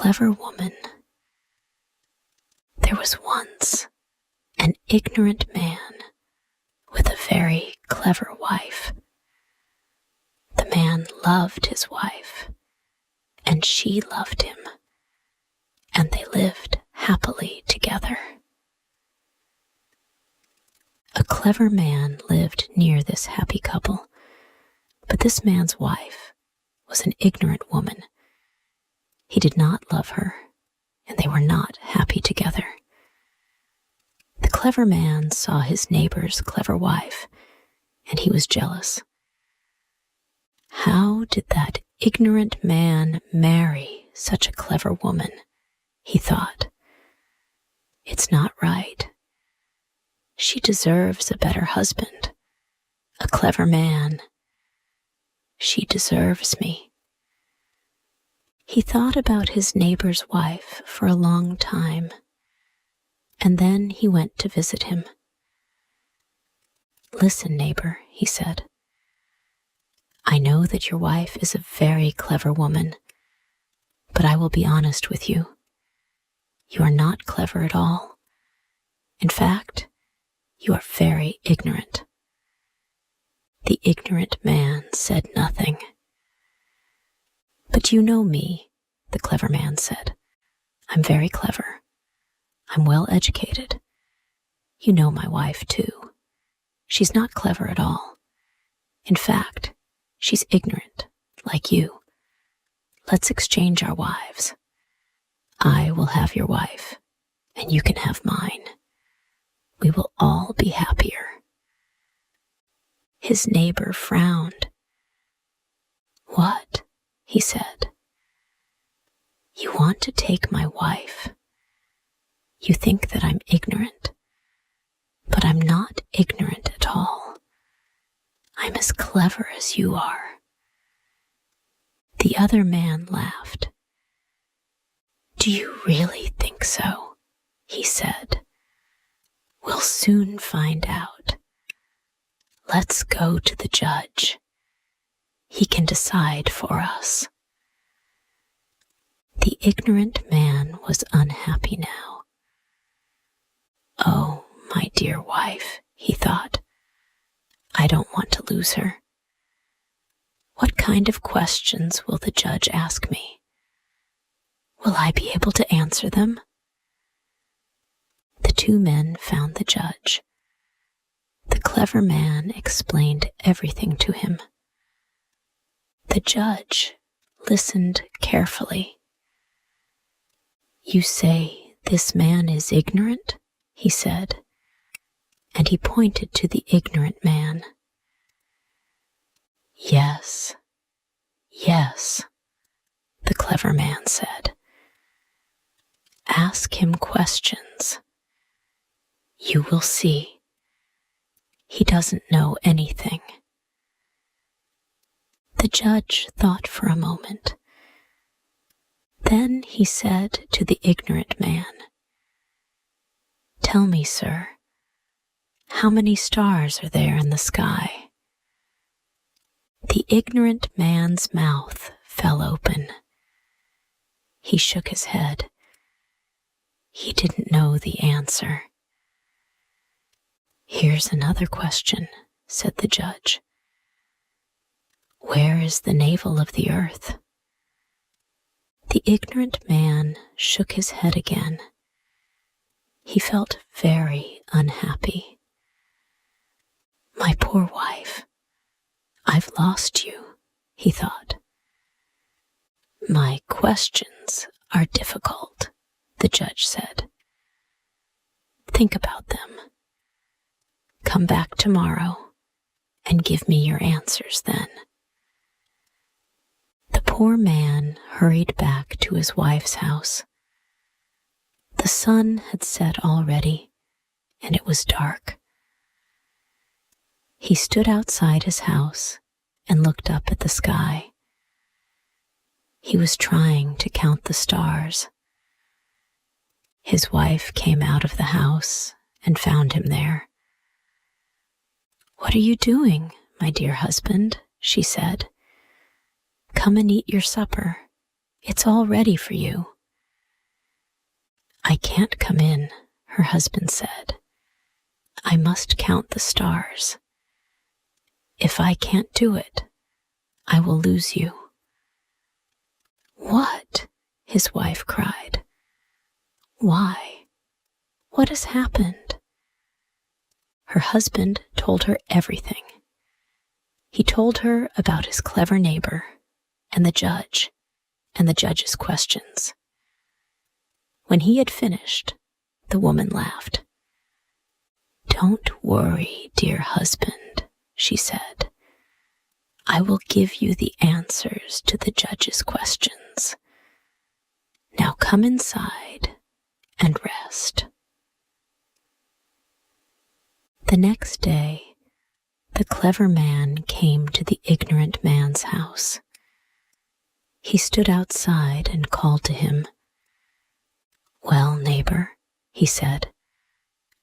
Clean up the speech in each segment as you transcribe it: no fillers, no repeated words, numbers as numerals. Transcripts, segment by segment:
clever woman. There was once an ignorant man with a very clever wife. The man loved his wife, and she loved him, and they lived happily together. A clever man lived near this happy couple, but this man's wife was an ignorant woman. He did not love her, and they were not happy together. The clever man saw his neighbor's clever wife, and he was jealous. How did that ignorant man marry such a clever woman? He thought. It's not right. She deserves a better husband, a clever man. She deserves me. He thought about his neighbor's wife for a long time, and then he went to visit him. Listen, neighbor, he said. I know that your wife is a very clever woman, but I will be honest with you. You are not clever at all. In fact, you are very ignorant. The ignorant man said nothing. But you know me, the clever man said. I'm very clever. I'm well educated. You know my wife, too. She's not clever at all. In fact, she's ignorant, like you. Let's exchange our wives. I will have your wife, and you can have mine. We will all be happier. His neighbor frowned. What? He said. You want to take my wife. You think that I'm ignorant, but I'm not ignorant at all. I'm as clever as you are. The other man laughed. Do you really think so? He said. We'll soon find out. Let's go to the judge. He can decide for us. The ignorant man was unhappy now. Oh, my dear wife, he thought. I don't want to lose her. What kind of questions will the judge ask me? Will I be able to answer them? The two men found the judge. The clever man explained everything to him. The judge listened carefully. You say this man is ignorant? He said, and he pointed to the ignorant man. Yes, yes, the clever man said. Ask him questions. You will see. He doesn't know anything. The judge thought for a moment. Then he said to the ignorant man, Tell me, sir, how many stars are there in the sky? The ignorant man's mouth fell open. He shook his head. He didn't know the answer. Here's another question, said the judge. Where is the navel of the earth? The ignorant man shook his head again. He felt very unhappy. My poor wife, I've lost you, he thought. My questions are difficult, the judge said. Think about them. Come back tomorrow and give me your answers then. The poor man hurried back to his wife's house. The sun had set already, and it was dark. He stood outside his house and looked up at the sky. He was trying to count the stars. His wife came out of the house and found him there. What are you doing, my dear husband? She said. Come and eat your supper. It's all ready for you. "I can't come in," her husband said. "I must count the stars. If I can't do it, I will lose you." "What?" his wife cried. "Why? What has happened?" Her husband told her everything. He told her about his clever neighbor and the judge's questions. When he had finished, the woman laughed. "Don't worry, dear husband," she said. "I will give you the answers to the judge's questions. Now come inside and rest." The next day, the clever man came to the ignorant man's house. He stood outside and called to him. "Well, neighbor," he said,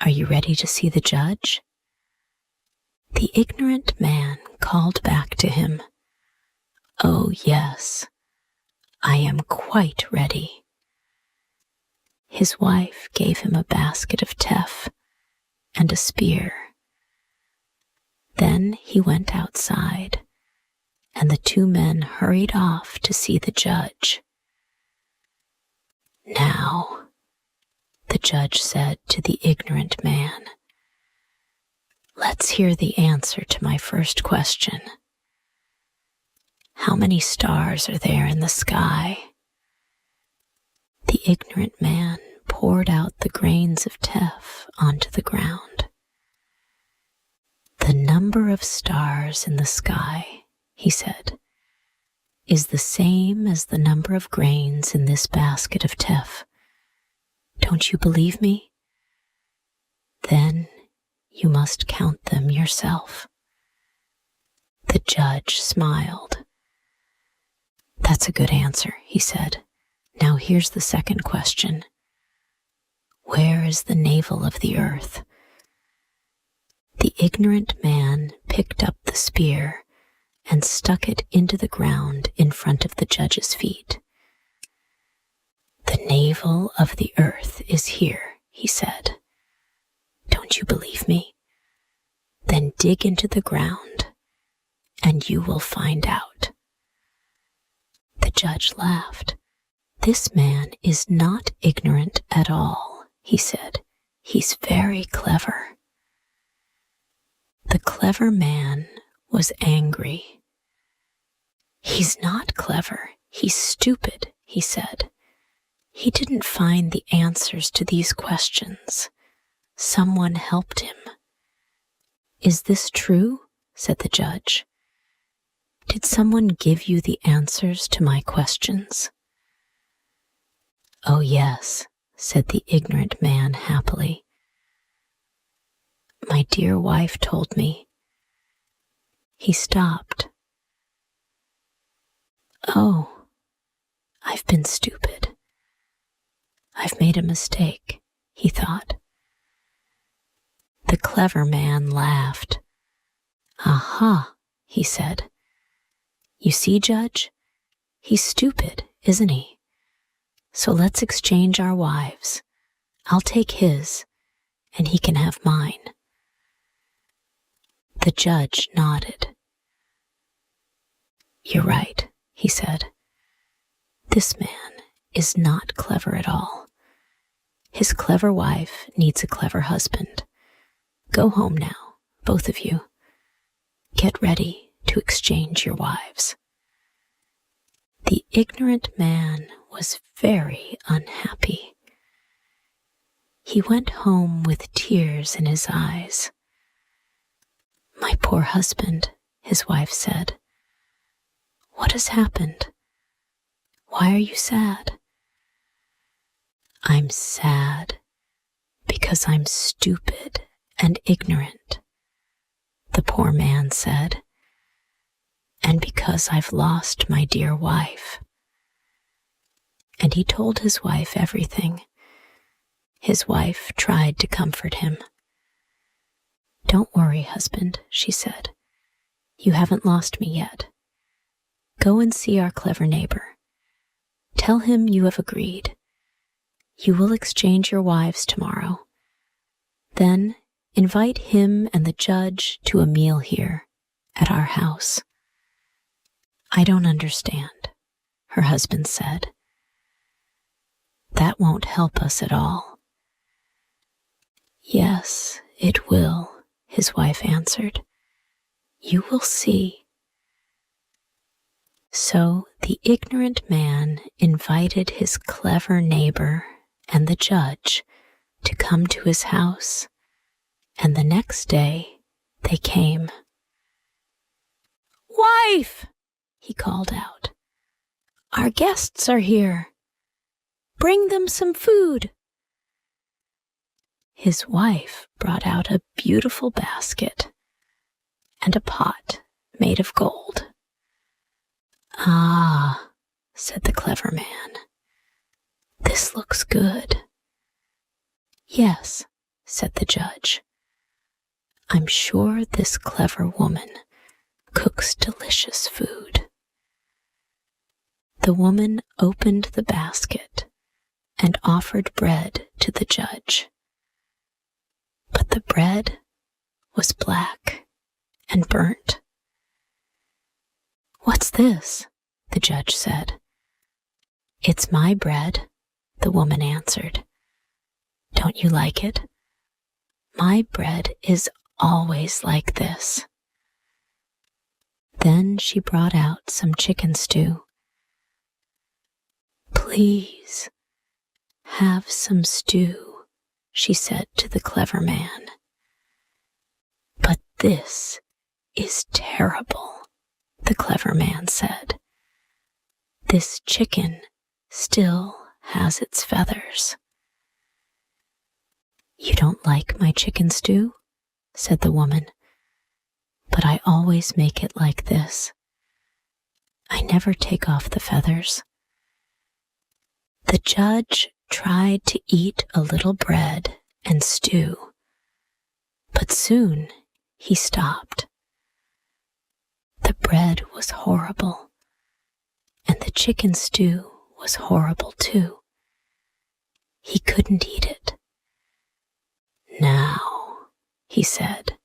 "are you ready to see the judge?" The ignorant man called back to him, "Oh, yes, I am quite ready." His wife gave him a basket of teff and a spear. Then he went outside, and the two men hurried off to see the judge. "Now," the judge said to the ignorant man, "let's hear the answer to my first question. How many stars are there in the sky?" The ignorant man poured out the grains of teff onto the ground. "The number of stars in the sky," he said, "is the same as the number of grains in this basket of teff. Don't you believe me? Then you must count them yourself." The judge smiled. "That's a good answer," he said. "Now here's the second question. Where is the navel of the earth?" The ignorant man picked up the spear and stuck it into the ground in front of the judge's feet. "The navel of the earth is here," he said. "Don't you believe me? Then dig into the ground, and you will find out." The judge laughed. "This man is not ignorant at all," he said. "He's very clever." The clever man was angry. "He's not clever, he's stupid," he said. "He didn't find the answers to these questions. Someone helped him." "Is this true?" said the judge. "Did someone give you the answers to my questions?" "Oh, yes," said the ignorant man happily. "My dear wife told me." He stopped. "Oh, I've been stupid. I've made a mistake," he thought. The clever man laughed. "Aha," he said. "You see, Judge, he's stupid, isn't he? So let's exchange our wives. I'll take his, and he can have mine." The judge nodded. "You're right," he said. "This man is not clever at all. His clever wife needs a clever husband. Go home now, both of you. Get ready to exchange your wives." The ignorant man was very unhappy. He went home with tears in his eyes. "My poor husband," his wife said. "What has happened? Why are you sad?" "I'm sad because I'm stupid and ignorant," the poor man said, "and because I've lost my dear wife." And he told his wife everything. His wife tried to comfort him. "Don't worry, husband," she said. "You haven't lost me yet. Go and see our clever neighbor. Tell him you have agreed. You will exchange your wives tomorrow. Then invite him and the judge to a meal here at our house." "I don't understand," her husband said. "That won't help us at all." "Yes, it will," his wife answered. "You will see." So the ignorant man invited his clever neighbor and the judge to come to his house, and the next day they came. "Wife," he called out, "our guests are here. Bring them some food." His wife brought out a beautiful basket and a pot made of gold. "Ah," said the clever man, "this looks good." "Yes," said the judge, "I'm sure this clever woman cooks delicious food." The woman opened the basket and offered bread to the judge. But the bread was black and burnt. "What's this?" the judge said. "It's my bread," the woman answered. "Don't you like it? My bread is always like this." Then she brought out some chicken stew. "Please, have some stew," she said to the clever man. "But this is terrible," the clever man said. "This chicken still has its feathers." "You don't like my chicken stew?" said the woman. "But I always make it like this. I never take off the feathers." The judge tried to eat a little bread and stew, but soon he stopped. The bread was horrible, and the chicken stew was horrible too. He couldn't eat it. "Now," he said,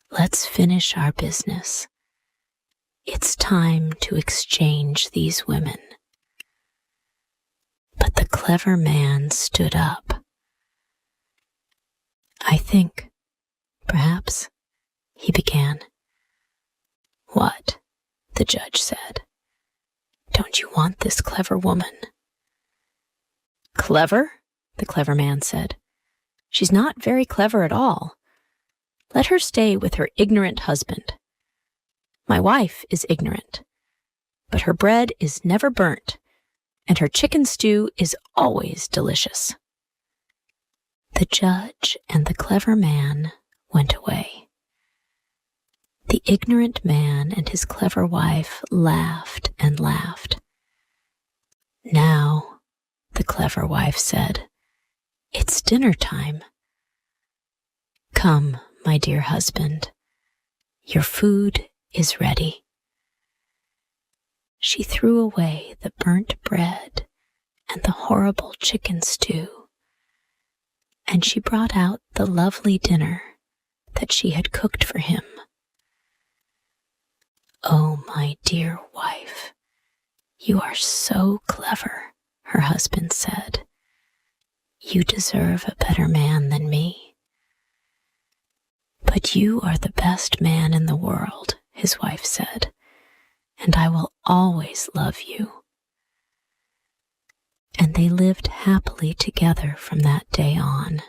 "let's finish our business. It's time to exchange these women." But the clever man stood up. "I think, perhaps," he began. "What?" the judge said. "Don't you want this clever woman?" "Clever?" the clever man said. "She's not very clever at all. Let her stay with her ignorant husband. My wife is ignorant, but her bread is never burnt, and her chicken stew is always delicious." The judge and the clever man went away. The ignorant man and his clever wife laughed and laughed. "Now," the clever wife said, "it's dinner time. Come, my dear husband, your food is ready." She threw away the burnt bread and the horrible chicken stew, and she brought out the lovely dinner that she had cooked for him. "Oh, my dear wife, you are so clever," her husband said. "You deserve a better man than me." "But you are the best man in the world," his wife said, "and I will always love you." And they lived happily together from that day on.